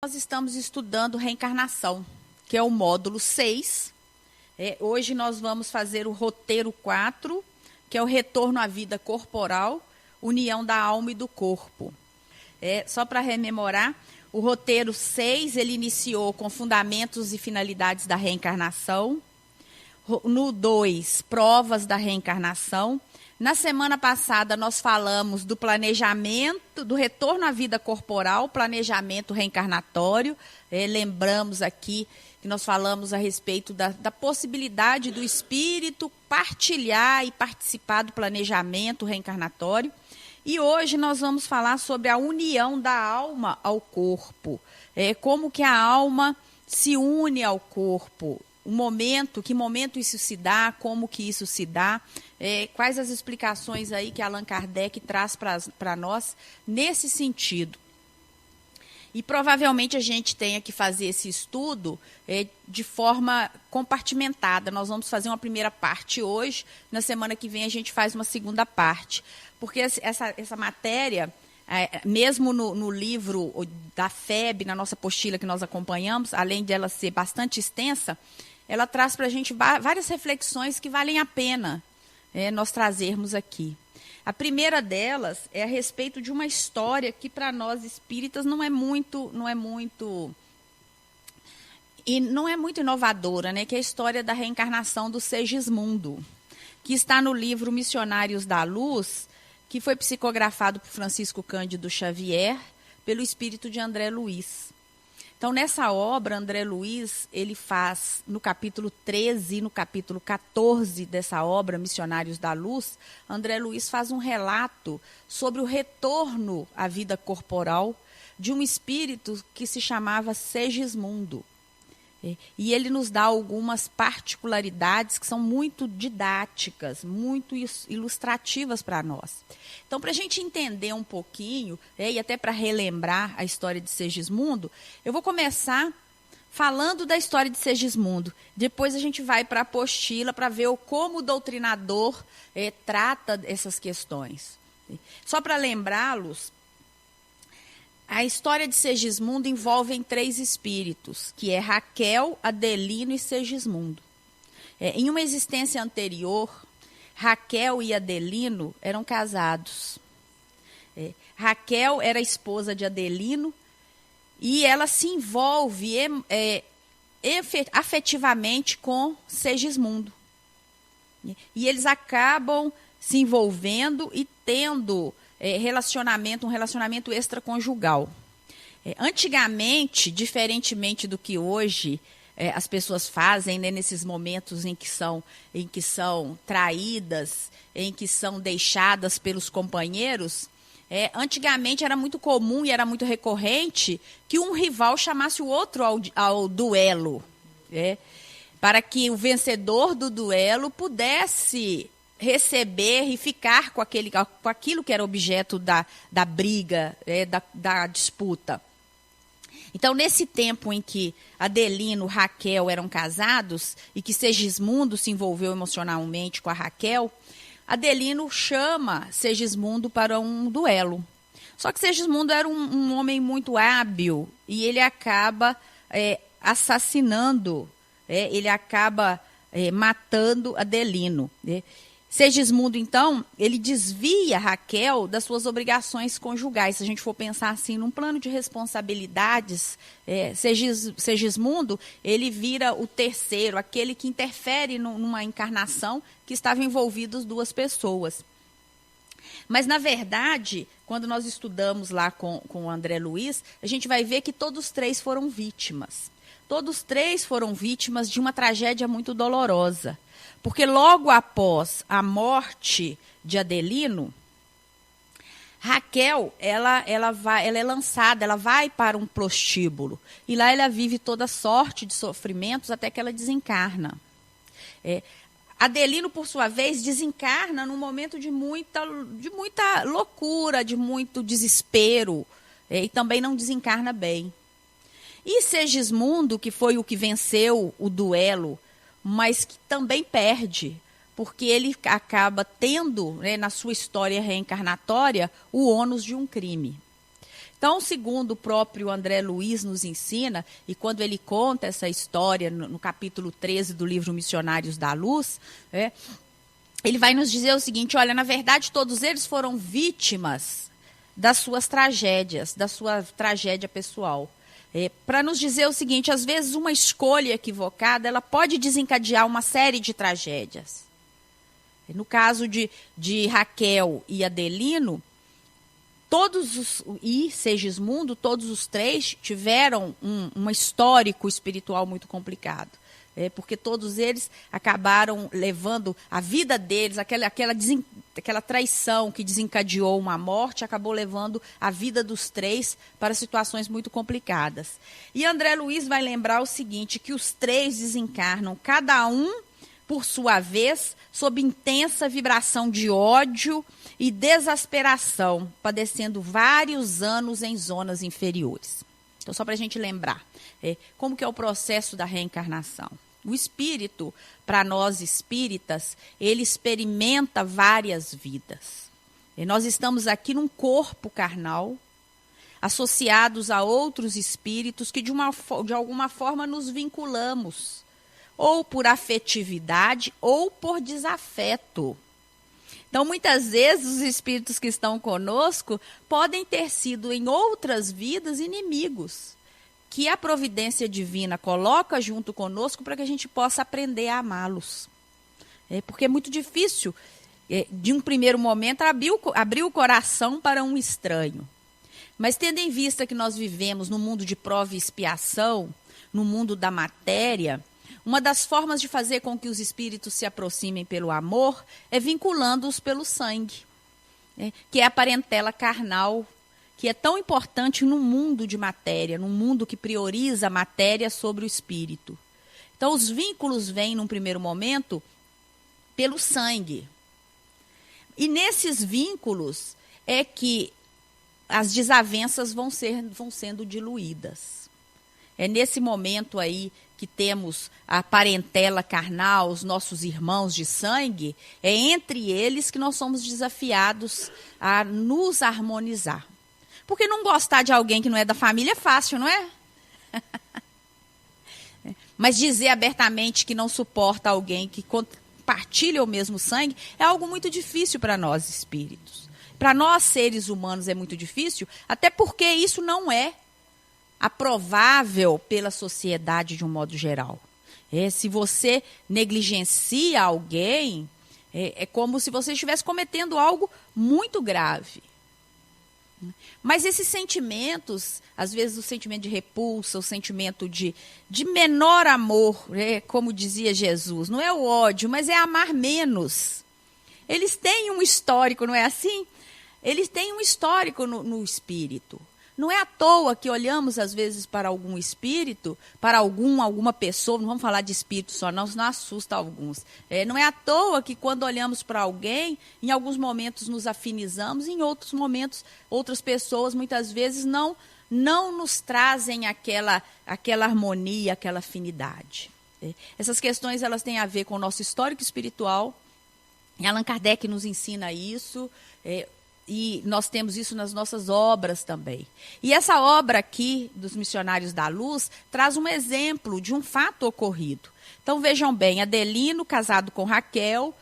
Nós estamos estudando reencarnação, que é o módulo 6. Hoje nós vamos fazer o roteiro 4, que é o retorno à vida corporal, união da alma e do corpo. Só para rememorar, o roteiro 6, ele iniciou com fundamentos e finalidades da reencarnação. No 2, provas da reencarnação. Na semana passada, nós falamos do planejamento, do retorno à vida corporal, planejamento reencarnatório. Lembramos aqui que nós falamos a respeito da possibilidade do espírito partilhar e participar do planejamento reencarnatório. E hoje nós vamos falar sobre a união da alma ao corpo. Como que a alma se une ao corpo. Que momento isso se dá, como que isso se dá, quais as explicações aí que Allan Kardec traz para nós nesse sentido. E provavelmente a gente tenha que fazer esse estudo de forma compartimentada. Nós vamos fazer uma primeira parte hoje, na semana que vem a gente faz uma segunda parte. Porque essa matéria, mesmo no livro da FEB, na nossa apostila que nós acompanhamos, além de ela ser bastante extensa, ela traz para a gente várias reflexões que valem a pena nós trazermos aqui. A primeira delas é a respeito de uma história que para nós espíritas não é muito inovadora, né? Que é a história da reencarnação do Segismundo, que está no livro Missionários da Luz, que foi psicografado por Francisco Cândido Xavier, pelo espírito de André Luiz. Então, nessa obra, André Luiz, ele faz, no capítulo 13 e no capítulo 14 dessa obra, Missionários da Luz, André Luiz faz um relato sobre o retorno à vida corporal de um espírito que se chamava Segismundo. E ele nos dá algumas particularidades que são muito didáticas, muito ilustrativas para nós. Então, para a gente entender um pouquinho, e até para relembrar a história de Segismundo, eu vou começar falando da história de Segismundo. Depois a gente vai para a apostila para ver como o doutrinador trata essas questões. Só para lembrá-los, a história de Segismundo envolve 3 espíritos, que é Raquel, Adelino e Segismundo. Em uma existência anterior, Raquel e Adelino eram casados. Raquel era esposa de Adelino e ela se envolve afetivamente com Segismundo. E eles acabam se envolvendo e tendo um relacionamento extraconjugal. Antigamente, diferentemente do que hoje as pessoas fazem, né, nesses momentos em que são traídas, em que são deixadas pelos companheiros, antigamente era muito comum e era muito recorrente que um rival chamasse o outro ao duelo, para que o vencedor do duelo pudesse receber e ficar com aquilo que era objeto da briga, da disputa. Então, nesse tempo em que Adelino e Raquel eram casados e que Segismundo se envolveu emocionalmente com a Raquel, Adelino chama Segismundo para um duelo. Só que Segismundo era um homem muito hábil e ele acaba assassinando, ele acaba matando Adelino, Segismundo, então, ele desvia Raquel das suas obrigações conjugais. Se a gente for pensar assim, num plano de responsabilidades, Segismundo, ele vira o terceiro, aquele que interfere numa encarnação que estavam envolvidas 2 pessoas. Mas, na verdade, quando nós estudamos lá com o André Luiz, a gente vai ver que todos 3 foram vítimas. Todos 3 foram vítimas de uma tragédia muito dolorosa. Porque logo após a morte de Adelino, Raquel, ela é lançada, ela vai para um prostíbulo. E lá ela vive toda sorte de sofrimentos até que ela desencarna. Adelino, por sua vez, desencarna num momento de muita loucura, de muito desespero. E também não desencarna bem. E Segismundo, que foi o que venceu o duelo, mas que também perde, porque ele acaba tendo, na sua história reencarnatória, o ônus de um crime. Então, segundo o próprio André Luiz nos ensina, e quando ele conta essa história no capítulo 13 do livro Missionários da Luz, ele vai nos dizer o seguinte: olha, na verdade todos eles foram vítimas das suas tragédias, da sua tragédia pessoal. Para nos dizer o seguinte: às vezes uma escolha equivocada, ela pode desencadear uma série de tragédias. No caso de Raquel e Adelino, Segismundo, todos os três tiveram um histórico espiritual muito complicado. Porque todos eles acabaram levando a vida deles, aquela traição que desencadeou uma morte, acabou levando a vida dos três para situações muito complicadas. E André Luiz vai lembrar o seguinte, que os três desencarnam, cada um, por sua vez, sob intensa vibração de ódio e desasperação, padecendo vários anos em zonas inferiores. Então, só para a gente lembrar, como que é o processo da reencarnação. O espírito, para nós espíritas, ele experimenta várias vidas. E nós estamos aqui num corpo carnal, associados a outros espíritos que de alguma forma nos vinculamos, ou por afetividade ou por desafeto. Então, muitas vezes, os espíritos que estão conosco podem ter sido, em outras vidas, inimigos, que a providência divina coloca junto conosco para que a gente possa aprender a amá-los. Porque é muito difícil, de um primeiro momento, abrir o coração para um estranho. Mas tendo em vista que nós vivemos no mundo de prova e expiação, no mundo da matéria, uma das formas de fazer com que os espíritos se aproximem pelo amor é vinculando-os pelo sangue, que é a parentela carnal, que é tão importante no mundo de matéria, num mundo que prioriza a matéria sobre o espírito. Então, os vínculos vêm, num primeiro momento, pelo sangue. E nesses vínculos é que as desavenças vão sendo diluídas. É nesse momento aí que temos a parentela carnal, os nossos irmãos de sangue, é entre eles que nós somos desafiados a nos harmonizar. Porque não gostar de alguém que não é da família é fácil, não é? Mas dizer abertamente que não suporta alguém que compartilha o mesmo sangue é algo muito difícil para nós espíritos. Para nós seres humanos é muito difícil, até porque isso não é aprovável pela sociedade de um modo geral. Se você negligencia alguém, é como se você estivesse cometendo algo muito grave. Mas esses sentimentos, às vezes o sentimento de repulsa, o sentimento de menor amor, como dizia Jesus, não é o ódio, mas é amar menos. Eles têm um histórico, não é assim? Eles têm um histórico no espírito. Não é à toa que olhamos, às vezes, para algum espírito, para alguma pessoa, não vamos falar de espírito só, não, senão assusta alguns. Não é à toa que, quando olhamos para alguém, em alguns momentos nos afinizamos, em outros momentos, outras pessoas, muitas vezes, não nos trazem aquela harmonia, aquela afinidade. Essas questões, elas têm a ver com o nosso histórico espiritual. Allan Kardec nos ensina isso, e nós temos isso nas nossas obras também. E essa obra aqui, dos Missionários da Luz, traz um exemplo de um fato ocorrido. Então, vejam bem, Adelino, casado com Raquel,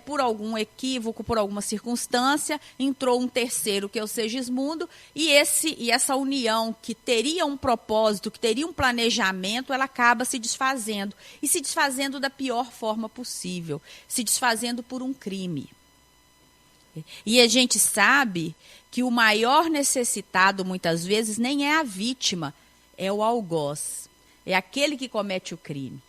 por algum equívoco, por alguma circunstância, entrou um terceiro, que é o Segismundo, e essa união, que teria um propósito, que teria um planejamento, ela acaba se desfazendo. E se desfazendo da pior forma possível, se desfazendo por um crime. E a gente sabe que o maior necessitado, muitas vezes, nem é a vítima, é o algoz. É aquele que comete o crime.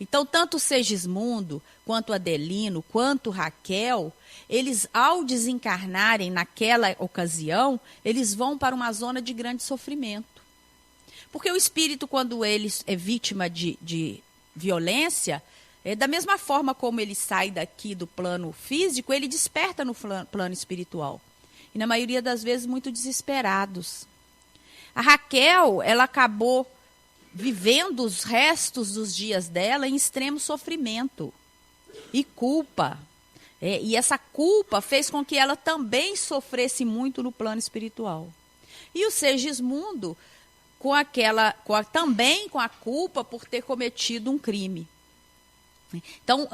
Então, tanto Segismundo, quanto Adelino, quanto Raquel, eles, ao desencarnarem naquela ocasião, eles vão para uma zona de grande sofrimento. Porque o espírito, quando ele é vítima de violência, da mesma forma como ele sai daqui do plano físico, ele desperta no plano espiritual. E na maioria das vezes muito desesperados. A Raquel, ela acabou vivendo os restos dos dias dela em extremo sofrimento e culpa. E essa culpa fez com que ela também sofresse muito no plano espiritual. E o Segismundo também com a culpa por ter cometido um crime. Então,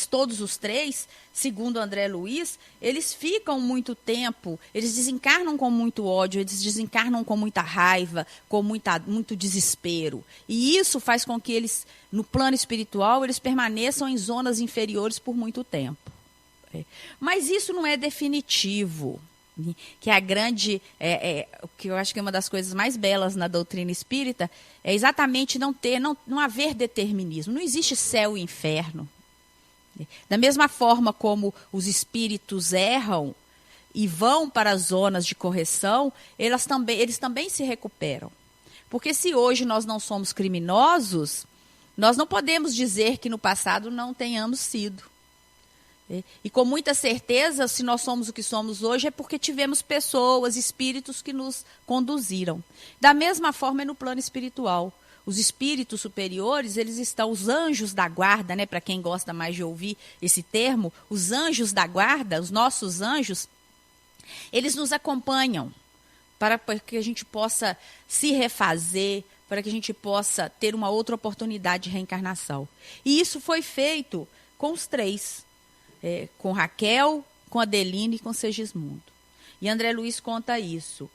todos os três, segundo André Luiz, eles ficam muito tempo, eles desencarnam com muito ódio, eles desencarnam com muita raiva, com muito desespero. E isso faz com que eles, no plano espiritual, eles permaneçam em zonas inferiores por muito tempo. Mas isso não é definitivo. Que a grande, o que eu acho que é uma das coisas mais belas na doutrina espírita, é exatamente não haver determinismo. Não existe céu e inferno. Da mesma forma como os espíritos erram e vão para as zonas de correção, eles também se recuperam. Porque se hoje nós não somos criminosos, nós não podemos dizer que no passado não tenhamos sido. E com muita certeza, se nós somos o que somos hoje, é porque tivemos pessoas, espíritos que nos conduziram. Da mesma forma é no plano espiritual. Os espíritos superiores, eles estão, os anjos da guarda, né, para quem gosta mais de ouvir esse termo, os anjos da guarda, os nossos anjos, eles nos acompanham para que a gente possa se refazer, para que a gente possa ter uma outra oportunidade de reencarnação. E isso foi feito com os três. Com Raquel, com Adelino e com Segismundo. E André Luiz conta isso.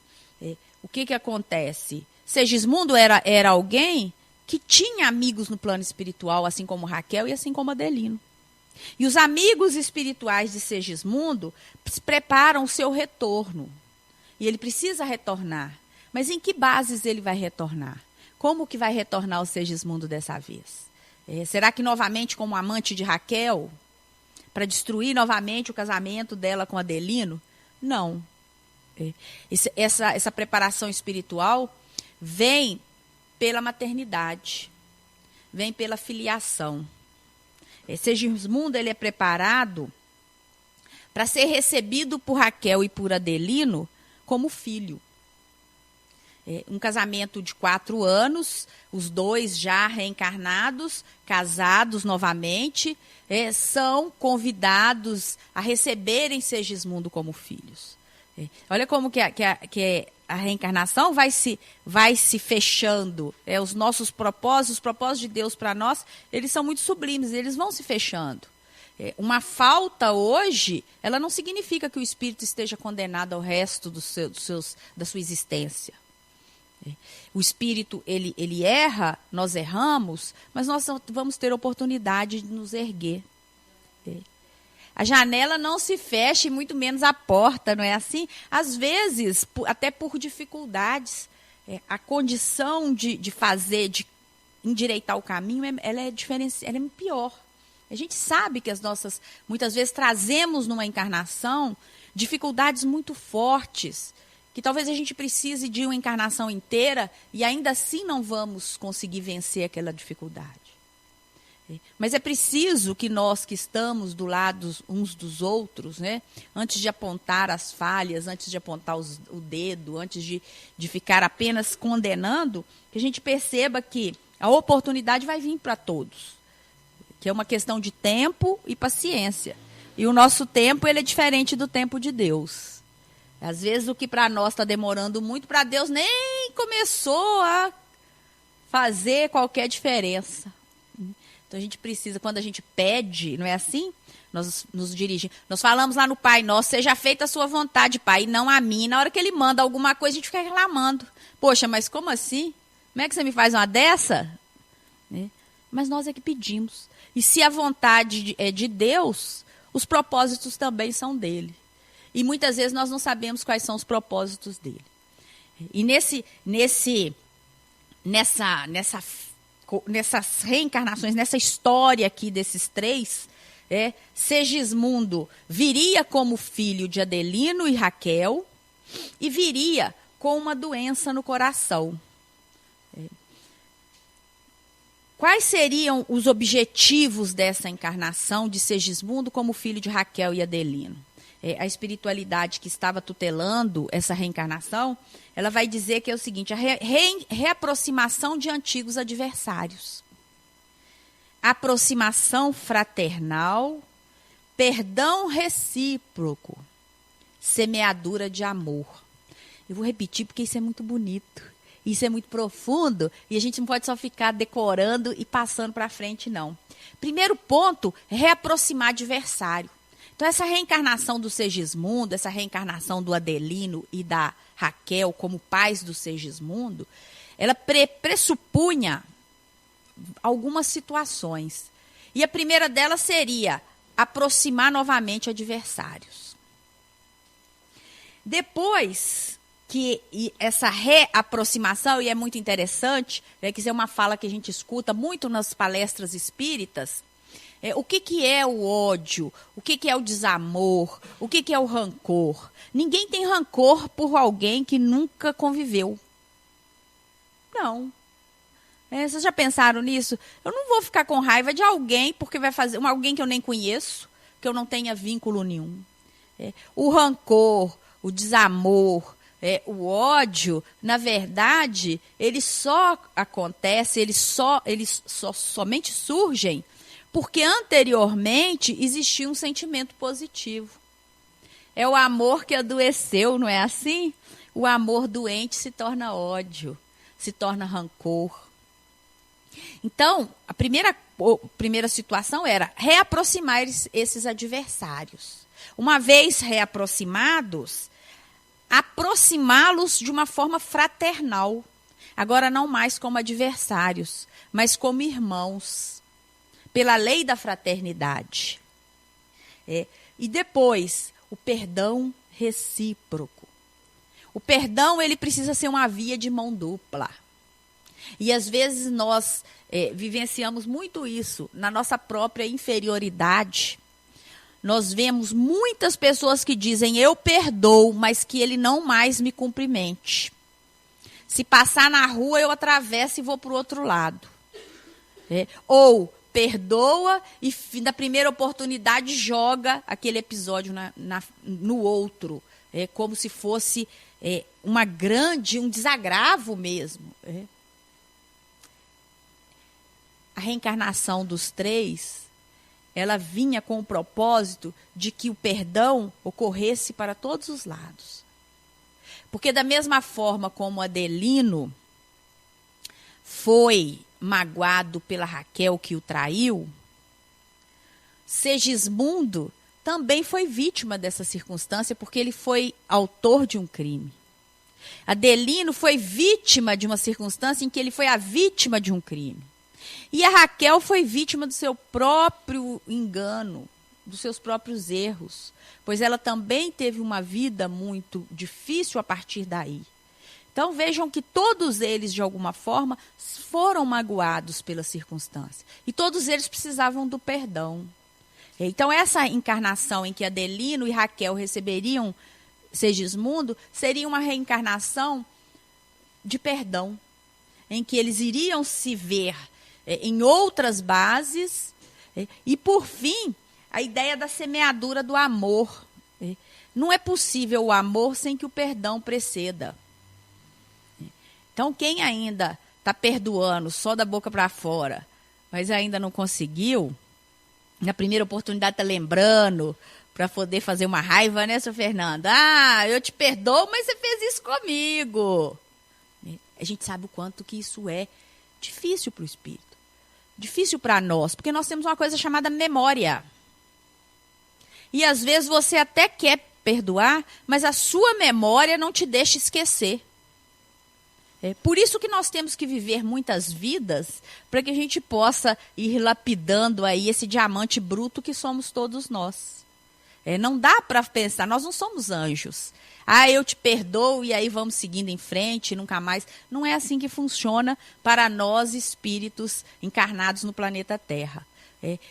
O que acontece? Segismundo era alguém que tinha amigos no plano espiritual, assim como Raquel e assim como Adelino. E os amigos espirituais de Segismundo preparam o seu retorno. E ele precisa retornar. Mas em que bases ele vai retornar? Como que vai retornar o Segismundo dessa vez? Será que novamente como amante de Raquel, para destruir novamente o casamento dela com Adelino? Não. Essa preparação espiritual vem pela maternidade, vem pela filiação. Segismundo, ele é preparado para ser recebido por Raquel e por Adelino como filho. Um casamento de 4 anos, os dois já reencarnados, casados novamente, são convidados a receberem Segismundo como filhos. Olha como que a reencarnação vai se fechando. Os nossos propósitos, os propósitos de Deus para nós, eles são muito sublimes, eles vão se fechando. Uma falta hoje, ela não significa que o espírito esteja condenado ao resto da sua existência. O espírito, ele erra, nós erramos, mas nós vamos ter oportunidade de nos erguer. A janela não se fecha e muito menos a porta, não é assim? Às vezes, até por dificuldades, a condição de endireitar o caminho, ela é pior. A gente sabe que muitas vezes trazemos numa encarnação dificuldades muito fortes, que talvez a gente precise de uma encarnação inteira e ainda assim não vamos conseguir vencer aquela dificuldade. Mas é preciso que nós que estamos do lado uns dos outros, né, antes de apontar as falhas, antes de apontar o dedo, antes de ficar apenas condenando, que a gente perceba que a oportunidade vai vir para todos, que é uma questão de tempo e paciência. E o nosso tempo, ele é diferente do tempo de Deus. Às vezes o que para nós está demorando muito, para Deus nem começou a fazer qualquer diferença. Então a gente precisa, quando a gente pede, não é assim? Nós nos dirigimos. Nós falamos lá no Pai Nosso, seja feita a sua vontade, Pai, e não a minha. Na hora que Ele manda alguma coisa, a gente fica reclamando. Poxa, mas como assim? Como é que você me faz uma dessa? Mas nós é que pedimos. E se a vontade é de Deus, os propósitos também são dele. E muitas vezes nós não sabemos quais são os propósitos dele. E nessas reencarnações, nessa história aqui desses três, Segismundo viria como filho de Adelino e Raquel e viria com uma doença no coração. Quais seriam os objetivos dessa encarnação de Segismundo como filho de Raquel e Adelino? A espiritualidade que estava tutelando essa reencarnação, ela vai dizer que é o seguinte: a reaproximação de antigos adversários, aproximação fraternal, perdão recíproco, semeadura de amor. Eu vou repetir porque isso é muito bonito. Isso é muito profundo e a gente não pode só ficar decorando e passando para frente, não. Primeiro ponto, reaproximar adversário. Então, essa reencarnação do Segismundo, essa reencarnação do Adelino e da Raquel como pais do Segismundo, ela pressupunha algumas situações. E a primeira delas seria aproximar novamente adversários. Depois que essa reaproximação, e é muito interessante, que isso é uma fala que a gente escuta muito nas palestras espíritas, o que é o ódio, o que é o desamor, o que é o rancor. Ninguém tem rancor por alguém que nunca conviveu. Não. Vocês já pensaram nisso? Eu não vou ficar com raiva de alguém porque vai fazer alguém que eu nem conheço, que eu não tenha vínculo nenhum. O rancor, o desamor, o ódio, na verdade, eles só acontecem, eles somente surgem porque anteriormente existia um sentimento positivo. É o amor que adoeceu, não é assim? O amor doente se torna ódio, se torna rancor. Então, a primeira situação era reaproximar esses adversários. Uma vez reaproximados, aproximá-los de uma forma fraternal. Agora, não mais como adversários, mas como irmãos, pela lei da fraternidade. E depois, o perdão recíproco. O perdão, ele precisa ser uma via de mão dupla. E às vezes nós vivenciamos muito isso na nossa própria inferioridade. Nós vemos muitas pessoas que dizem, eu perdoo, mas que ele não mais me cumprimente. Se passar na rua, eu atravesso e vou para o outro lado. Ou perdoa e na primeira oportunidade joga aquele episódio no outro. Como se fosse um desagravo mesmo. A reencarnação dos três, ela vinha com o propósito de que o perdão ocorresse para todos os lados. Porque da mesma forma como Adelino foi magoado pela Raquel que o traiu, Segismundo também foi vítima dessa circunstância porque ele foi autor de um crime. Adelino foi vítima de uma circunstância em que ele foi a vítima de um crime. E a Raquel foi vítima do seu próprio engano, dos seus próprios erros, pois ela também teve uma vida muito difícil a partir daí. Então vejam que todos eles, de alguma forma, foram magoados pela circunstância. E todos eles precisavam do perdão. Então essa encarnação em que Adelino e Raquel receberiam Segismundo seria uma reencarnação de perdão, em que eles iriam se ver em outras bases, e por fim, a ideia da semeadura do amor. Não é possível o amor sem que o perdão preceda. Então, quem ainda está perdoando só da boca para fora, mas ainda não conseguiu, na primeira oportunidade está lembrando para poder fazer uma raiva, né, seu Fernando? Eu te perdoo, mas você fez isso comigo. A gente sabe o quanto que isso é difícil para o espírito. Difícil para nós, porque nós temos uma coisa chamada memória. E às vezes você até quer perdoar, mas a sua memória não te deixa esquecer. Por isso que nós temos que viver muitas vidas, para que a gente possa ir lapidando aí esse diamante bruto que somos todos nós. Não dá para pensar, nós não somos anjos. Eu te perdoo e aí vamos seguindo em frente, nunca mais. Não é assim que funciona para nós espíritos encarnados no planeta Terra.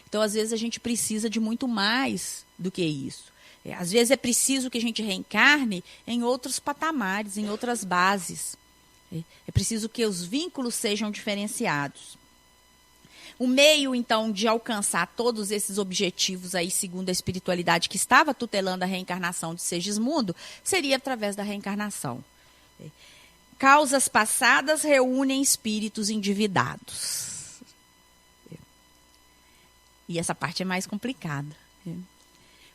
Então, às vezes, a gente precisa de muito mais do que isso. Às vezes é preciso que a gente reencarne em outros patamares, em outras bases. É preciso que os vínculos sejam diferenciados. O meio, então, de alcançar todos esses objetivos aí, segundo a espiritualidade que estava tutelando a reencarnação de Segismundo, seria através da reencarnação. Causas passadas reúnem espíritos endividados. E essa parte é mais complicada.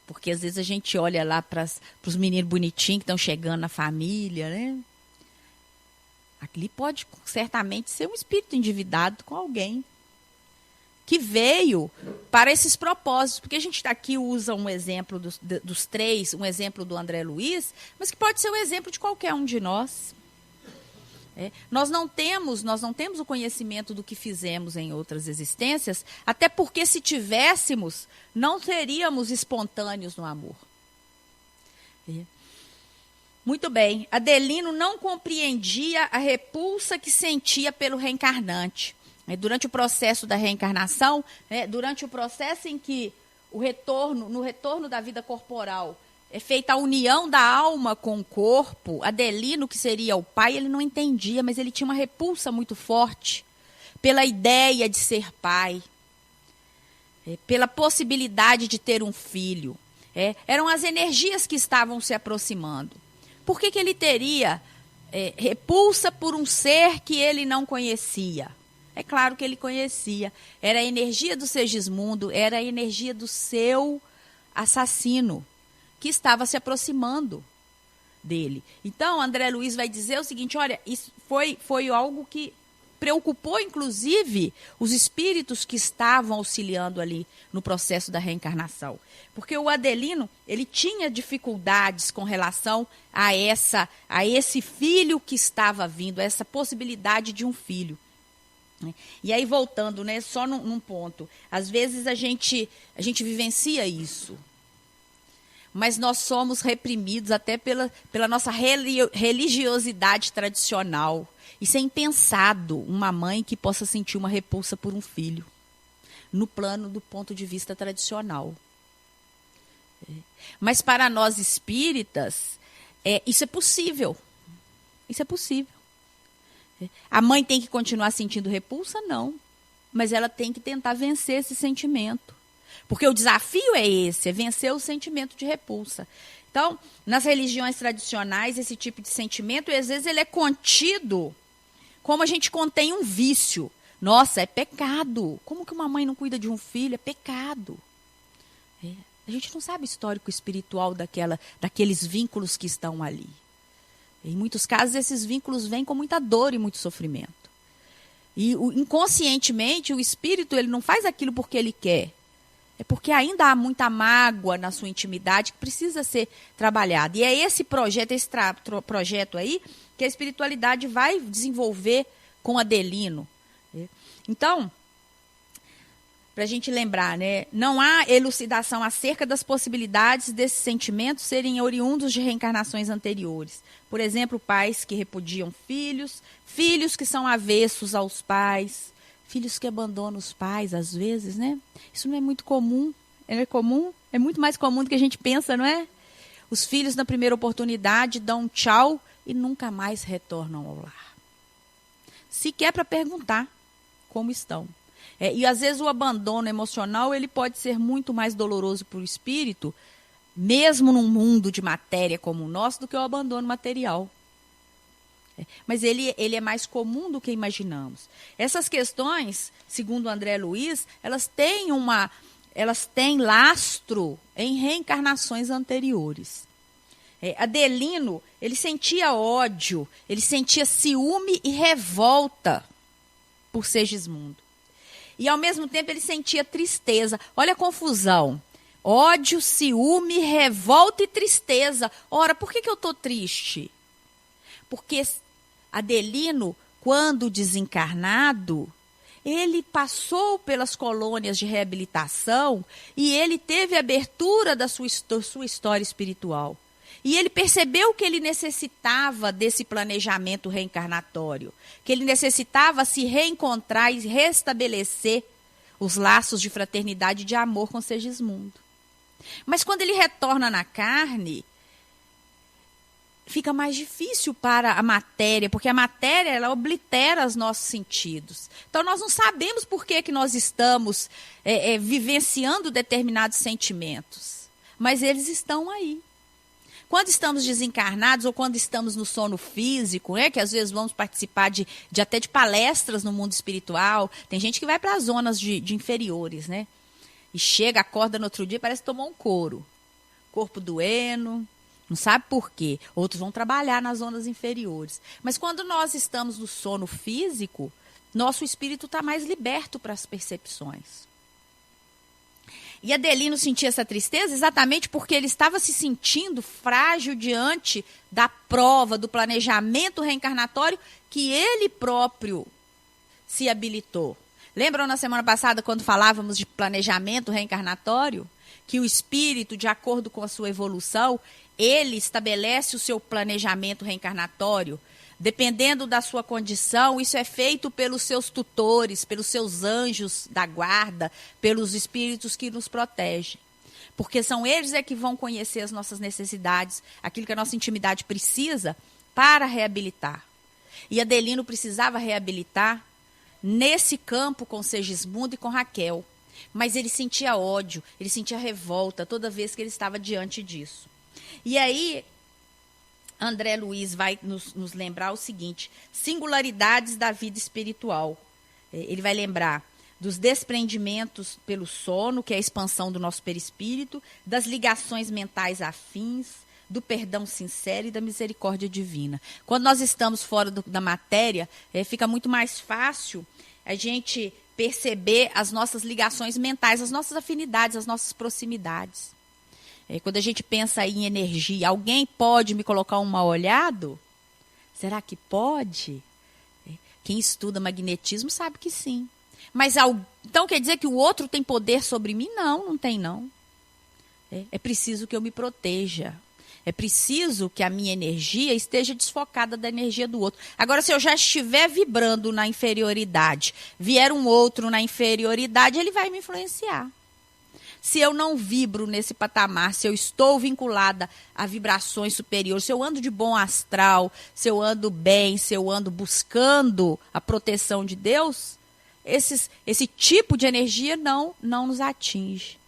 Porque às vezes a gente olha lá para os meninos bonitinhos que estão chegando na família, né? Ali pode certamente ser um espírito endividado com alguém que veio para esses propósitos. Porque a gente aqui usa um exemplo dos três, um exemplo do André Luiz, mas que pode ser um exemplo de qualquer um de nós. Nós não temos o conhecimento do que fizemos em outras existências, até porque se tivéssemos, não seríamos espontâneos no amor. Muito bem, Adelino não compreendia a repulsa que sentia pelo reencarnante. Durante o processo da reencarnação, durante o processo em que no retorno da vida corporal, é feita a união da alma com o corpo, Adelino, que seria o pai, ele não entendia, mas ele tinha uma repulsa muito forte pela ideia de ser pai, pela possibilidade de ter um filho. Eram as energias que estavam se aproximando. Por que ele teria repulsa por um ser que ele não conhecia? É claro que ele conhecia. Era a energia do Segismundo, era a energia do seu assassino, que estava se aproximando dele. Então, André Luiz vai dizer o seguinte, olha, isso foi algo que preocupou, inclusive, os espíritos que estavam auxiliando ali no processo da reencarnação. Porque o Adelino, ele tinha dificuldades com relação a esse filho que estava vindo, a essa possibilidade de um filho. E aí, voltando, né, só num ponto, às vezes a gente vivencia isso, mas nós somos reprimidos até pela nossa religiosidade tradicional. Isso é impensado, uma mãe que possa sentir uma repulsa por um filho, no plano do ponto de vista tradicional. Mas para nós espíritas, isso é possível. Isso é possível. A mãe tem que continuar sentindo repulsa? Não. Mas ela tem que tentar vencer esse sentimento. Porque o desafio é esse, é vencer o sentimento de repulsa. Então, nas religiões tradicionais, esse tipo de sentimento, às vezes, ele é contido como a gente contém um vício. Nossa, é pecado. Como que uma mãe não cuida de um filho? É pecado. A gente não sabe o histórico espiritual daqueles vínculos que estão ali. Em muitos casos, esses vínculos vêm com muita dor e muito sofrimento. E inconscientemente, o espírito ele não faz aquilo porque ele quer. É porque ainda há muita mágoa na sua intimidade que precisa ser trabalhada. E é esse projeto aí que a espiritualidade vai desenvolver com Adelino. Então, para a gente lembrar, né, não há elucidação acerca das possibilidades desses sentimentos serem oriundos de reencarnações anteriores. Por exemplo, pais que repudiam filhos, filhos que são avessos aos pais, filhos que abandonam os pais, às vezes, né? Isso não é muito comum. É comum? É muito mais comum do que a gente pensa, não é? Os filhos, na primeira oportunidade, dão um tchau e nunca mais retornam ao lar. Sequer para perguntar como estão. E, às vezes, o abandono emocional ele pode ser muito mais doloroso para o espírito, mesmo num mundo de matéria como o nosso, do que o abandono material. Mas ele é mais comum do que imaginamos. Essas questões, segundo André Luiz, elas têm lastro em reencarnações anteriores. Adelino, ele sentia ódio, ele sentia ciúme e revolta por Segismundo. E, ao mesmo tempo, ele sentia tristeza. Olha a confusão. Ódio, ciúme, revolta e tristeza. Ora, por que eu estou triste? Porque Adelino, quando desencarnado, ele passou pelas colônias de reabilitação e ele teve abertura da sua história espiritual. E ele percebeu que ele necessitava desse planejamento reencarnatório, que ele necessitava se reencontrar e restabelecer os laços de fraternidade e de amor com Segismundo. Mas quando ele retorna na carne, fica mais difícil para a matéria, porque a matéria ela oblitera os nossos sentidos. Então, nós não sabemos por que nós estamos vivenciando determinados sentimentos, mas eles estão aí. Quando estamos desencarnados ou quando estamos no sono físico, que às vezes vamos participar até de palestras no mundo espiritual, tem gente que vai para as zonas de inferiores, né? E chega, acorda no outro dia, parece que tomou um couro. corpo doendo, não sabe por quê. Outros vão trabalhar nas zonas inferiores. Mas quando nós estamos no sono físico, nosso espírito está mais liberto para as percepções. E Adelino sentia essa tristeza exatamente porque ele estava se sentindo frágil diante da prova, do planejamento reencarnatório que ele próprio se habilitou. Lembram na semana passada quando falávamos de planejamento reencarnatório? Que o espírito, de acordo com a sua evolução, ele estabelece o seu planejamento reencarnatório. Dependendo da sua condição, isso é feito pelos seus tutores, pelos seus anjos da guarda, pelos espíritos que nos protegem. Porque são eles que vão conhecer as nossas necessidades, aquilo que a nossa intimidade precisa para reabilitar. E Adelino precisava reabilitar nesse campo com Segismundo e com Raquel. Mas ele sentia ódio, ele sentia revolta toda vez que ele estava diante disso. E aí, André Luiz vai nos lembrar o seguinte: singularidades da vida espiritual. Ele vai lembrar dos desprendimentos pelo sono, que é a expansão do nosso perispírito, das ligações mentais afins, do perdão sincero e da misericórdia divina. Quando nós estamos fora da matéria, fica muito mais fácil a gente perceber as nossas ligações mentais, as nossas afinidades, as nossas proximidades. Quando a gente pensa em energia, alguém pode me colocar um mal-olhado? Será que pode? Quem estuda magnetismo sabe que sim. Mas então quer dizer que o outro tem poder sobre mim? Não, não tem não. É preciso que eu me proteja. É preciso que a minha energia esteja desfocada da energia do outro. Agora, se eu já estiver vibrando na inferioridade, vier um outro na inferioridade, ele vai me influenciar. Se eu não vibro nesse patamar, se eu estou vinculada a vibrações superiores, se eu ando de bom astral, se eu ando bem, se eu ando buscando a proteção de Deus, esse tipo de energia não nos atinge.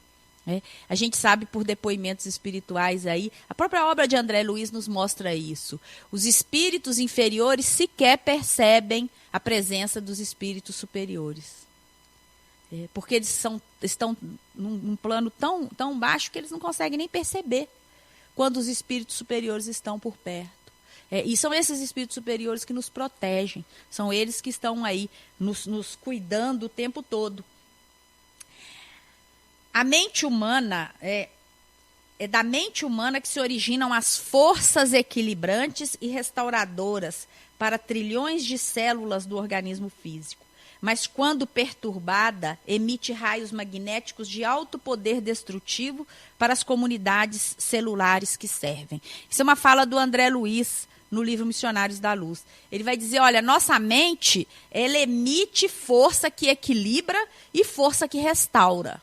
A gente sabe por depoimentos espirituais aí, a própria obra de André Luiz nos mostra isso. Os espíritos inferiores sequer percebem a presença dos espíritos superiores. Porque eles estão num plano tão baixo que eles não conseguem nem perceber quando os espíritos superiores estão por perto. E são esses espíritos superiores que nos protegem, são eles que estão aí nos cuidando o tempo todo. A mente humana, é da mente humana que se originam as forças equilibrantes e restauradoras para trilhões de células do organismo físico. Mas quando perturbada, emite raios magnéticos de alto poder destrutivo para as comunidades celulares que servem. Isso é uma fala do André Luiz no livro Missionários da Luz. Ele vai dizer, olha, nossa mente, ela emite força que equilibra e força que restaura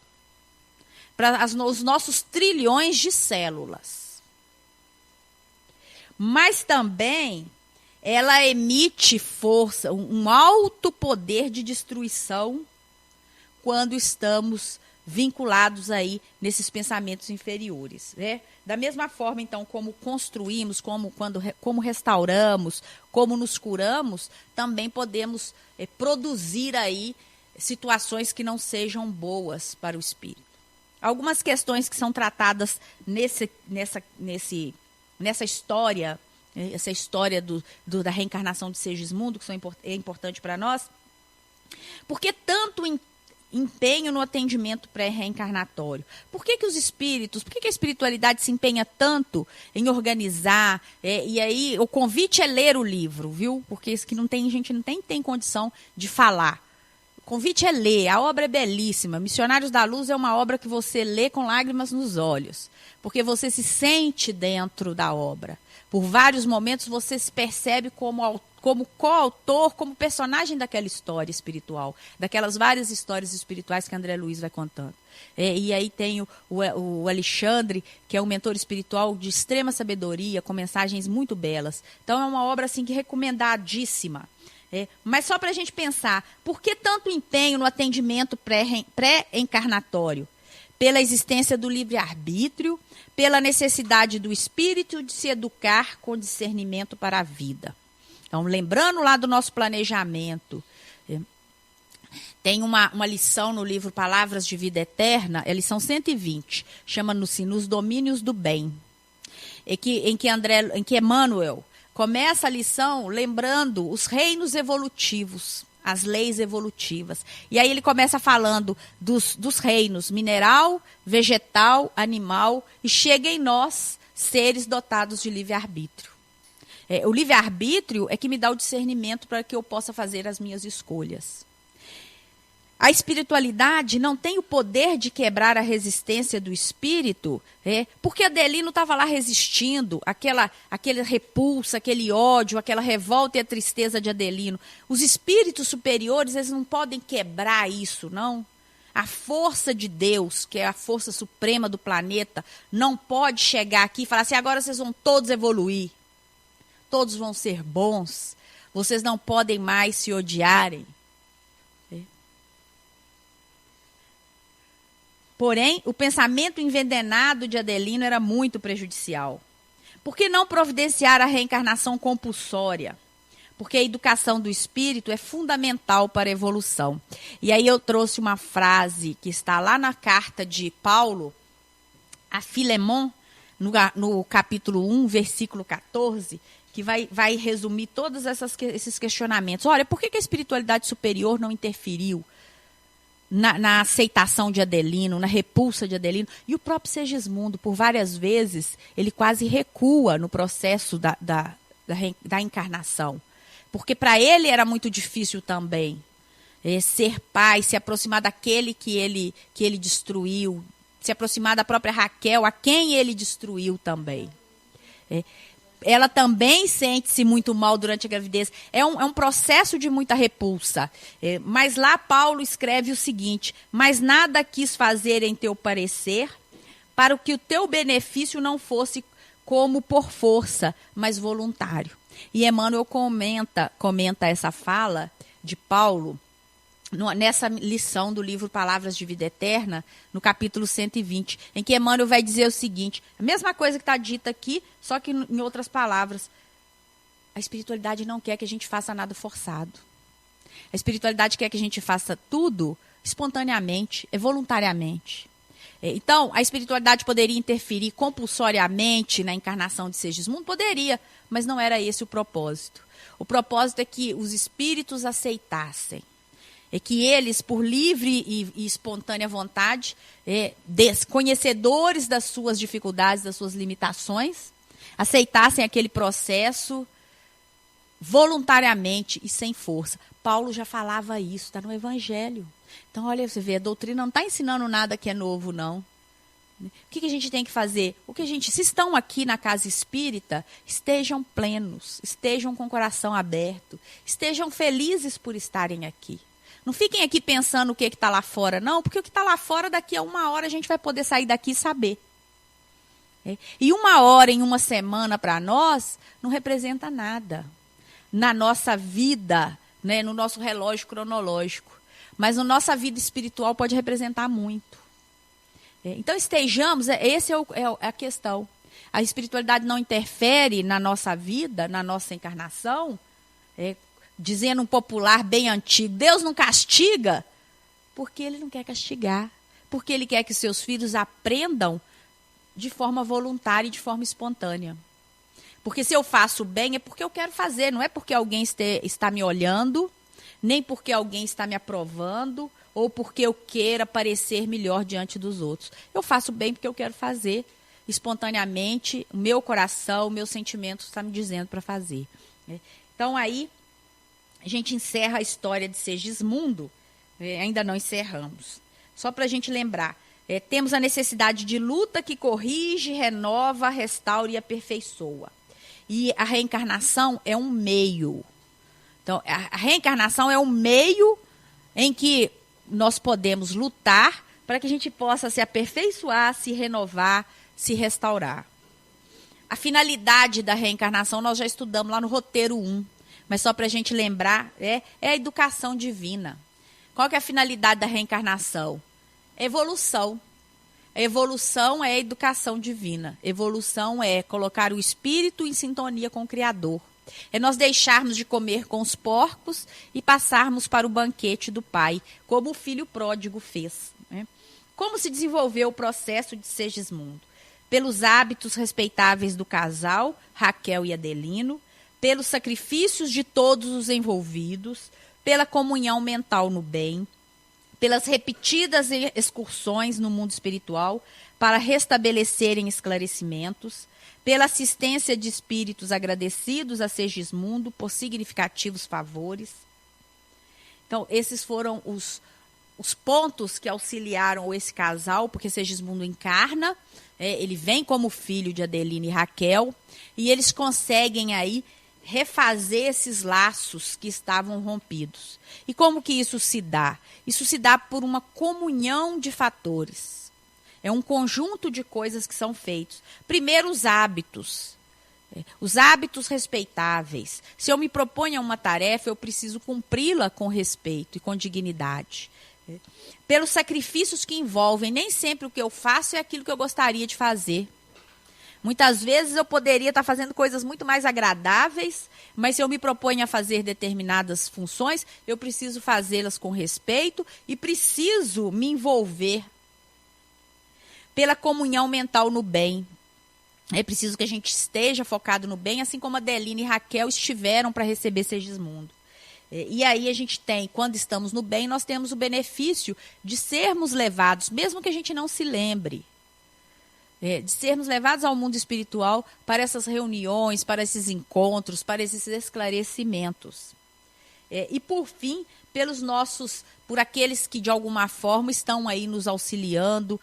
para os nossos trilhões de células. Mas também ela emite força, um alto poder de destruição quando estamos vinculados aí nesses pensamentos inferiores. Da mesma forma, então, como construímos, como restauramos, como nos curamos, também podemos produzir aí situações que não sejam boas para o espírito. Algumas questões que são tratadas nessa história, essa história da reencarnação de Segismundo, que é importante para nós. Por que tanto empenho no atendimento pré-reencarnatório? Por que a espiritualidade se empenha tanto em organizar? E aí o convite é ler o livro, viu? Porque isso que a gente não tem condição de falar. O convite é ler, a obra é belíssima. Missionários da Luz é uma obra que você lê com lágrimas nos olhos, porque você se sente dentro da obra. Por vários momentos você se percebe como coautor, como personagem daquela história espiritual, daquelas várias histórias espirituais que André Luiz vai contando. E aí tem o Alexandre, que é um mentor espiritual de extrema sabedoria, com mensagens muito belas. Então é uma obra assim, que é recomendadíssima. Mas só para a gente pensar, por que tanto empenho no atendimento pré-encarnatório? Pela existência do livre-arbítrio, pela necessidade do espírito de se educar com discernimento para a vida. Então, lembrando lá do nosso planejamento, Tem uma lição no livro Palavras de Vida Eterna, é a lição 120, chama-se Nos Domínios do Bem, em que Emmanuel começa a lição lembrando os reinos evolutivos, as leis evolutivas. E aí ele começa falando dos reinos mineral, vegetal, animal, e chega em nós, seres dotados de livre-arbítrio. O livre-arbítrio é que me dá o discernimento para que eu possa fazer as minhas escolhas. A espiritualidade não tem o poder de quebrar a resistência do espírito, porque Adelino estava lá resistindo, aquela repulsa, aquele ódio, aquela revolta e a tristeza de Adelino. Os espíritos superiores, eles não podem quebrar isso, não. A força de Deus, que é a força suprema do planeta, não pode chegar aqui e falar assim, agora vocês vão todos evoluir, todos vão ser bons, vocês não podem mais se odiarem. Porém, o pensamento envenenado de Adelino era muito prejudicial. Por que não providenciar a reencarnação compulsória? Porque a educação do espírito é fundamental para a evolução. E aí eu trouxe uma frase que está lá na carta de Paulo a Filemon, no capítulo 1, versículo 14, que vai resumir todos esses questionamentos. Olha, por que a espiritualidade superior não interferiu na aceitação de Adelino, na repulsa de Adelino? E o próprio Segismundo, por várias vezes, ele quase recua no processo da encarnação. Porque para ele era muito difícil também ser pai, se aproximar daquele que ele destruiu, se aproximar da própria Raquel, a quem ele destruiu também. Ela também sente-se muito mal durante a gravidez. É um processo de muita repulsa. Mas lá Paulo escreve o seguinte: mas nada quis fazer em teu parecer, para que o teu benefício não fosse como por força, mas voluntário. E Emmanuel comenta essa fala de Paulo nessa lição do livro Palavras de Vida Eterna, no capítulo 120, em que Emmanuel vai dizer o seguinte, a mesma coisa que está dita aqui, só que em outras palavras. A espiritualidade não quer que a gente faça nada forçado. A espiritualidade quer que a gente faça tudo espontaneamente, voluntariamente. Então, a espiritualidade poderia interferir compulsoriamente na encarnação de Segismundo? Poderia, mas não era esse o propósito. O propósito é que os espíritos aceitassem. É que eles, por livre e espontânea vontade, conhecedores das suas dificuldades, das suas limitações, aceitassem aquele processo voluntariamente e sem força. Paulo já falava isso, está no Evangelho. Então, olha, você vê, a doutrina não está ensinando nada que é novo, não. O que a gente tem que fazer? Se estão aqui na casa espírita, estejam plenos, estejam com o coração aberto, estejam felizes por estarem aqui. Não fiquem aqui pensando o que está lá fora, não, porque o que está lá fora, daqui a 1 hora a gente vai poder sair daqui e saber. E 1 hora em 1 semana para nós não representa nada na nossa vida, né, no nosso relógio cronológico. Mas na nossa vida espiritual pode representar muito. Então estejamos, essa é a questão. A espiritualidade não interfere na nossa vida, na nossa encarnação, dizendo um popular bem antigo, Deus não castiga, porque Ele não quer castigar, porque Ele quer que seus filhos aprendam de forma voluntária e de forma espontânea. Porque se eu faço bem é porque eu quero fazer, não é porque alguém está me olhando, nem porque alguém está me aprovando, ou porque eu queira parecer melhor diante dos outros. Eu faço bem porque eu quero fazer espontaneamente, o meu coração, o meu sentimento está me dizendo para fazer. Então aí a gente encerra a história de Segismundo, ainda não encerramos. Só para a gente lembrar, temos a necessidade de luta que corrige, renova, restaura e aperfeiçoa. E a reencarnação é um meio. Então, a reencarnação é um meio em que nós podemos lutar para que a gente possa se aperfeiçoar, se renovar, se restaurar. A finalidade da reencarnação nós já estudamos lá no roteiro 1. Mas só para a gente lembrar, é a educação divina. Qual que é a finalidade da reencarnação? Evolução. A evolução é a educação divina. Evolução é colocar o espírito em sintonia com o Criador. É nós deixarmos de comer com os porcos e passarmos para o banquete do Pai, como o filho pródigo fez. Né? Como se desenvolveu o processo de Segismundo? Pelos hábitos respeitáveis do casal, Raquel e Adelino, pelos sacrifícios de todos os envolvidos, pela comunhão mental no bem, pelas repetidas excursões no mundo espiritual para restabelecerem esclarecimentos, pela assistência de espíritos agradecidos a Segismundo por significativos favores. Então, esses foram os pontos que auxiliaram esse casal, porque Segismundo encarna, ele vem como filho de Adelino e Raquel, e eles conseguem aí refazer esses laços que estavam rompidos. E como que isso se dá? Isso se dá por uma comunhão de fatores. É um conjunto de coisas que são feitos. Primeiro, os hábitos. Os hábitos respeitáveis. Se eu me proponho a uma tarefa, eu preciso cumpri-la com respeito e com dignidade. Pelos sacrifícios que envolvem, nem sempre o que eu faço é aquilo que eu gostaria de fazer. Muitas vezes eu poderia estar fazendo coisas muito mais agradáveis, mas se eu me proponho a fazer determinadas funções, eu preciso fazê-las com respeito e preciso me envolver. Pela comunhão mental no bem. É preciso que a gente esteja focado no bem, assim como Adelina e Raquel estiveram para receber Segismundo. E aí a gente tem, quando estamos no bem, nós temos o benefício de sermos levados, mesmo que a gente não se lembre, de sermos levados ao mundo espiritual para essas reuniões, para esses encontros, para esses esclarecimentos. E por fim, por aqueles que de alguma forma estão aí nos auxiliando,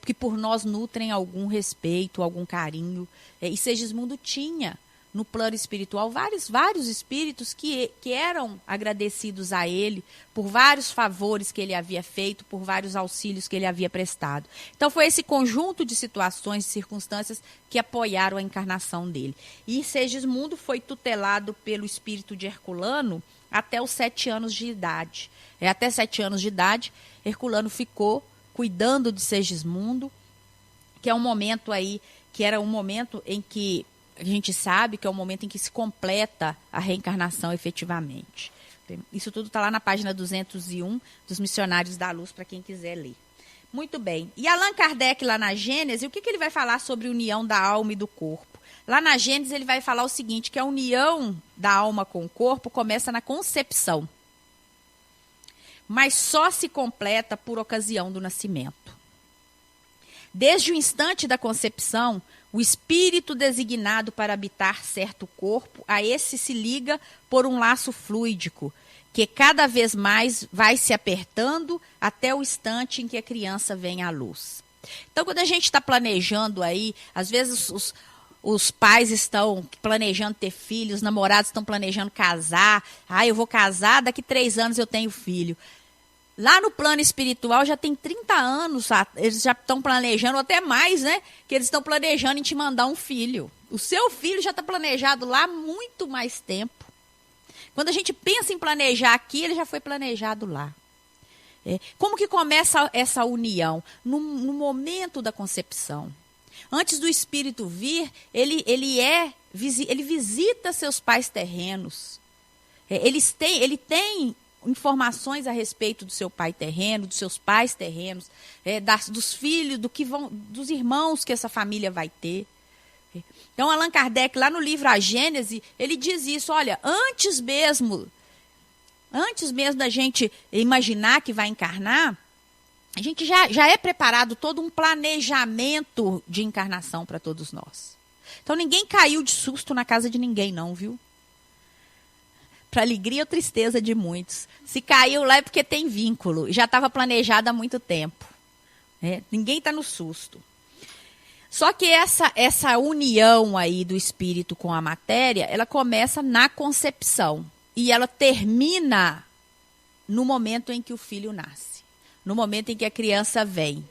que por nós nutrem algum respeito, algum carinho. E Segismundo tinha no plano espiritual vários espíritos que eram agradecidos a ele por vários favores que ele havia feito, por vários auxílios que ele havia prestado. Então foi esse conjunto de situações e circunstâncias que apoiaram a encarnação dele. E Segismundo foi tutelado pelo espírito de Herculano até os 7 anos de idade. Até 7 anos de idade, Herculano ficou cuidando de Segismundo, que é um momento aí, que era um momento em que a gente sabe que é o momento em que se completa a reencarnação efetivamente. Isso tudo está lá na página 201 dos Missionários da Luz, para quem quiser ler. Muito bem. E Allan Kardec, lá na Gênese, o que ele vai falar sobre a união da alma e do corpo? Lá na Gênese, ele vai falar o seguinte, que a união da alma com o corpo começa na concepção, mas só se completa por ocasião do nascimento. Desde o instante da concepção, o espírito designado para habitar certo corpo, a esse se liga por um laço fluídico, que cada vez mais vai se apertando até o instante em que a criança vem à luz. Então, quando a gente está planejando aí, às vezes os pais estão planejando ter filhos, os namorados estão planejando casar. Eu vou casar, daqui 3 anos eu tenho filho. Lá no plano espiritual já tem 30 anos, eles já estão planejando, até mais, né? Que eles estão planejando em te mandar um filho. O seu filho já está planejado lá há muito mais tempo. Quando a gente pensa em planejar aqui, ele já foi planejado lá. Como que começa essa união? No momento da concepção. Antes do espírito vir, ele visita seus pais terrenos. Ele tem informações a respeito do seu pai terreno, dos seus pais terrenos, dos filhos, dos irmãos que essa família vai ter. Então, Allan Kardec, lá no livro A Gênese, ele diz isso, olha, antes mesmo da gente imaginar que vai encarnar, a gente já é preparado todo um planejamento de encarnação para todos nós. Então, ninguém caiu de susto na casa de ninguém, não, viu? Para alegria ou tristeza de muitos. Se caiu lá é porque tem vínculo. Já estava planejado há muito tempo. Ninguém está no susto. Só que essa união aí do espírito com a matéria, ela começa na concepção. E ela termina no momento em que o filho nasce. No momento em que a criança vem.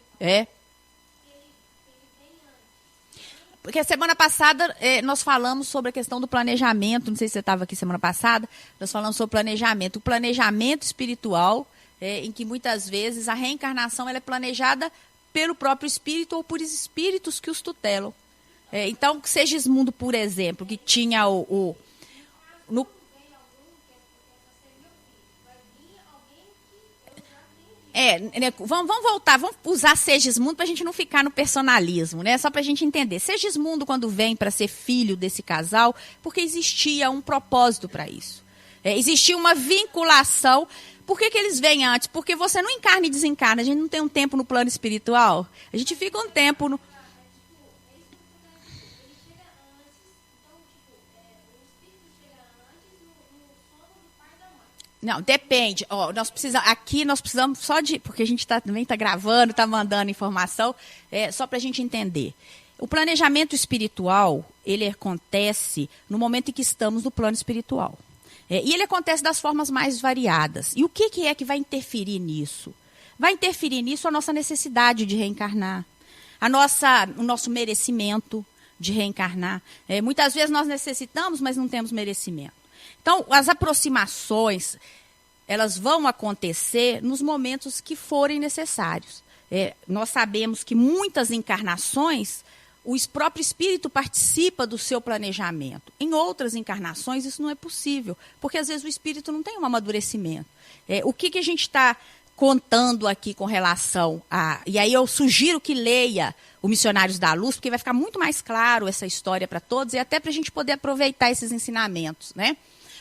Porque semana passada nós falamos sobre a questão do planejamento, não sei se você estava aqui semana passada, nós falamos sobre planejamento. O planejamento espiritual, em que muitas vezes a reencarnação ela é planejada pelo próprio espírito ou por espíritos que os tutelam. Então, Segismundo, por exemplo, que tinha Vamos voltar, vamos usar Segismundo para a gente não ficar no personalismo, né? Só para a gente entender. Segismundo, quando vem para ser filho desse casal, porque existia um propósito para isso. Existia uma vinculação. Por que eles vêm antes? Porque você não encarna e desencarna. A gente não tem um tempo no plano espiritual. A gente fica um tempo no... Não, depende. Nós precisamos só de... Porque a gente também está gravando, está mandando informação, só para a gente entender. O planejamento espiritual, ele acontece no momento em que estamos no plano espiritual. E ele acontece das formas mais variadas. E o que é que vai interferir nisso? Vai interferir nisso a nossa necessidade de reencarnar, o nosso merecimento de reencarnar. Muitas vezes nós necessitamos, mas não temos merecimento. Então, as aproximações, elas vão acontecer nos momentos que forem necessários. Nós sabemos que muitas encarnações, o próprio espírito participa do seu planejamento. Em outras encarnações, isso não é possível, porque às vezes o espírito não tem um amadurecimento. O que a gente está contando aqui com relação a... E aí eu sugiro que leia o Missionários da Luz, porque vai ficar muito mais claro essa história para todos e até para a gente poder aproveitar esses ensinamentos, né?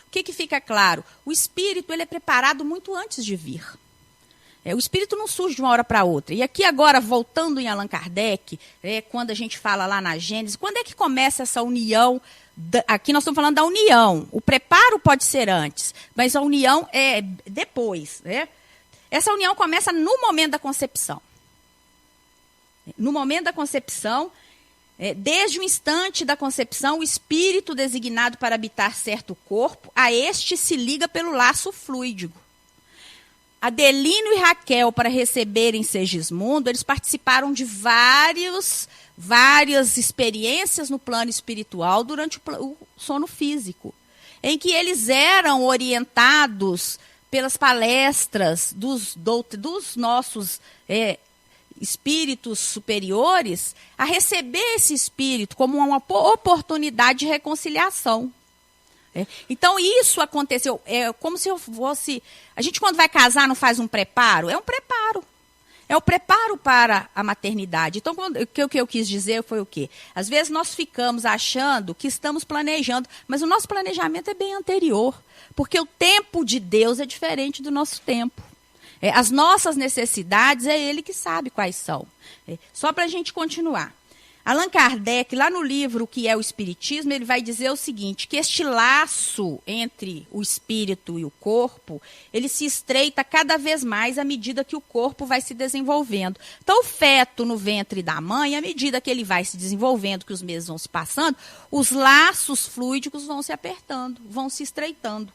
O que fica claro? O espírito ele é preparado muito antes de vir. O espírito não surge de uma hora para outra. E aqui agora, voltando em Allan Kardec, quando a gente fala lá na Gênesis, quando é que começa essa união? Aqui nós estamos falando da união. O preparo pode ser antes, mas a união é depois. Essa união começa no momento da concepção. No momento da concepção... desde o instante da concepção, o espírito designado para habitar certo corpo, a este se liga pelo laço fluídico. Adelino e Raquel, para receberem Segismundo, eles participaram de várias experiências no plano espiritual durante o sono físico, em que eles eram orientados pelas palestras dos nossos... espíritos superiores, a receber esse espírito como uma oportunidade de reconciliação. Então, isso aconteceu. É como se eu fosse... A gente, quando vai casar, não faz um preparo? É um preparo. É o preparo para a maternidade. Então, o que eu quis dizer foi o quê? Às vezes, nós ficamos achando que estamos planejando, mas o nosso planejamento é bem anterior, porque o tempo de Deus é diferente do nosso tempo. As nossas necessidades, é ele que sabe quais são. Só para a gente continuar. Allan Kardec, lá no livro O que é o Espiritismo, ele vai dizer o seguinte, que este laço entre o espírito e o corpo, ele se estreita cada vez mais à medida que o corpo vai se desenvolvendo. Então, o feto no ventre da mãe, à medida que ele vai se desenvolvendo, que os meses vão se passando, os laços fluídicos vão se apertando, vão se estreitando.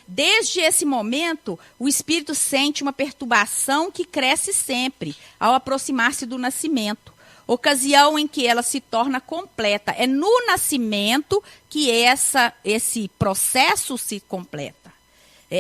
Desde esse momento, o espírito sente uma perturbação que cresce sempre ao aproximar-se do nascimento, ocasião em que ela se torna completa. É no nascimento que esse processo se completa.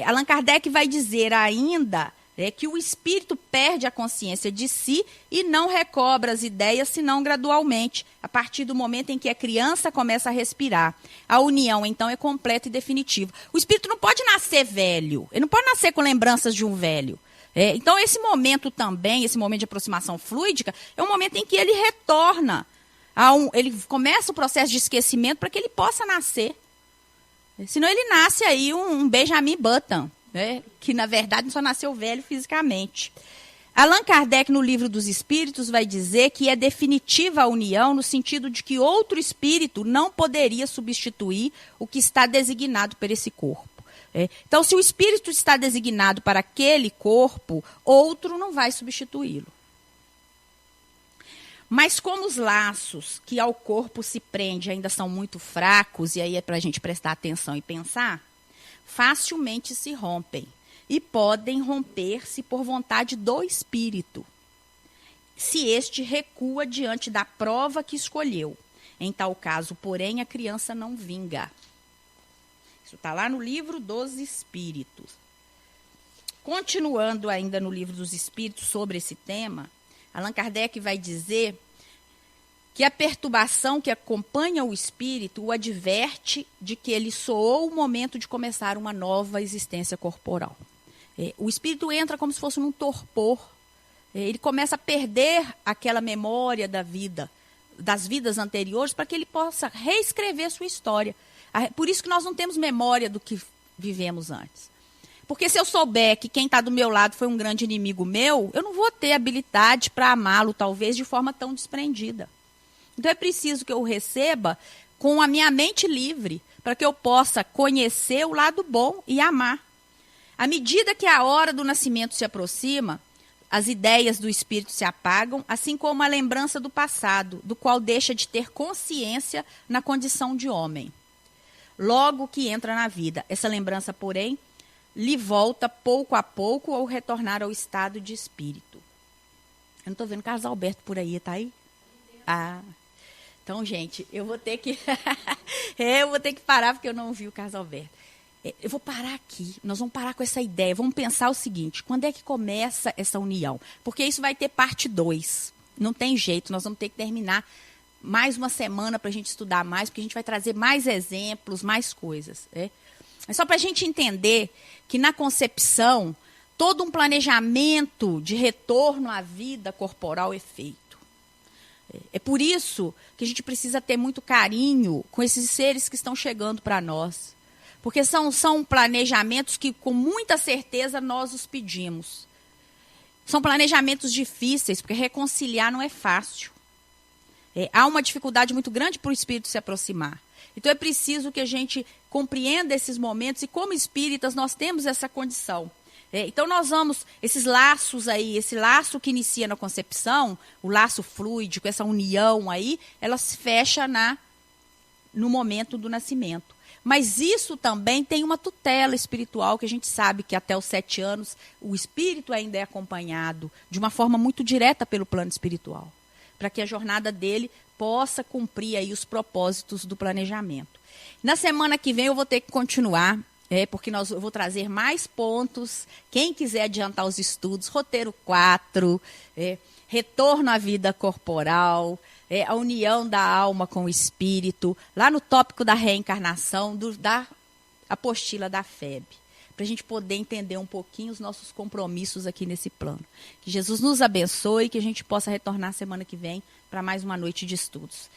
Allan Kardec vai dizer ainda que o espírito perde a consciência de si e não recobra as ideias, senão gradualmente, a partir do momento em que a criança começa a respirar. A união, então, é completa e definitiva. O espírito não pode nascer velho, ele não pode nascer com lembranças de um velho. Então, esse momento também, esse momento de aproximação fluídica, é um momento em que ele retorna, ele começa o processo de esquecimento para que ele possa nascer. Senão ele nasce aí um Benjamin Button, que na verdade só nasceu velho fisicamente. Allan Kardec, no Livro dos Espíritos, vai dizer que é definitiva a união no sentido de que outro espírito não poderia substituir o que está designado por esse corpo. Então, se o espírito está designado para aquele corpo, outro não vai substituí-lo. Mas como os laços que ao corpo se prende ainda são muito fracos, e aí é para a gente prestar atenção e pensar, facilmente se rompem e podem romper-se por vontade do espírito, se este recua diante da prova que escolheu. Em tal caso, porém, a criança não vinga. Isso está lá no Livro dos Espíritos. Continuando ainda no Livro dos Espíritos sobre esse tema, Allan Kardec vai dizer que a perturbação que acompanha o espírito o adverte de que ele soou o momento de começar uma nova existência corporal. O espírito entra como se fosse num torpor. Ele começa a perder aquela memória da vida, das vidas anteriores, para que ele possa reescrever sua história. Por isso que nós não temos memória do que vivemos antes. Porque se eu souber que quem está do meu lado foi um grande inimigo meu, eu não vou ter habilidade para amá-lo, talvez, de forma tão desprendida. Então é preciso que eu receba com a minha mente livre, para que eu possa conhecer o lado bom e amar. À medida que a hora do nascimento se aproxima, as ideias do espírito se apagam, assim como a lembrança do passado, do qual deixa de ter consciência na condição de homem. Logo que entra na vida, essa lembrança, porém, lhe volta pouco a pouco ao retornar ao estado de espírito. Eu não estou vendo Carlos Alberto por aí, tá aí? Ah, então, gente, eu vou ter que parar porque eu não vi o Carlos Alberto. Eu vou parar aqui, nós vamos parar com essa ideia, vamos pensar o seguinte, quando é que começa essa união? Porque isso vai ter parte 2, não tem jeito, nós vamos ter que terminar mais uma semana para a gente estudar mais, porque a gente vai trazer mais exemplos, mais coisas. É só para a gente entender que na concepção, todo um planejamento de retorno à vida corporal é feito. É por isso que a gente precisa ter muito carinho com esses seres que estão chegando para nós. Porque são planejamentos que, com muita certeza, nós os pedimos. São planejamentos difíceis, porque reconciliar não é fácil. Há uma dificuldade muito grande para o espírito se aproximar. Então, é preciso que a gente compreenda esses momentos, e como espíritas nós temos essa condição. Então, nós vamos, esses laços aí, esse laço que inicia na concepção, o laço fluídico, essa união aí, ela se fecha no momento do nascimento. Mas isso também tem uma tutela espiritual, que a gente sabe que até os 7 anos o espírito ainda é acompanhado de uma forma muito direta pelo plano espiritual, para que a jornada dele possa cumprir aí os propósitos do planejamento. Na semana que vem eu vou ter que continuar, porque eu vou trazer mais pontos. Quem quiser adiantar os estudos, roteiro 4, retorno à vida corporal, a união da alma com o espírito, lá no tópico da reencarnação, da apostila da FEB, para a gente poder entender um pouquinho os nossos compromissos aqui nesse plano. Que Jesus nos abençoe e que a gente possa retornar semana que vem para mais uma noite de estudos.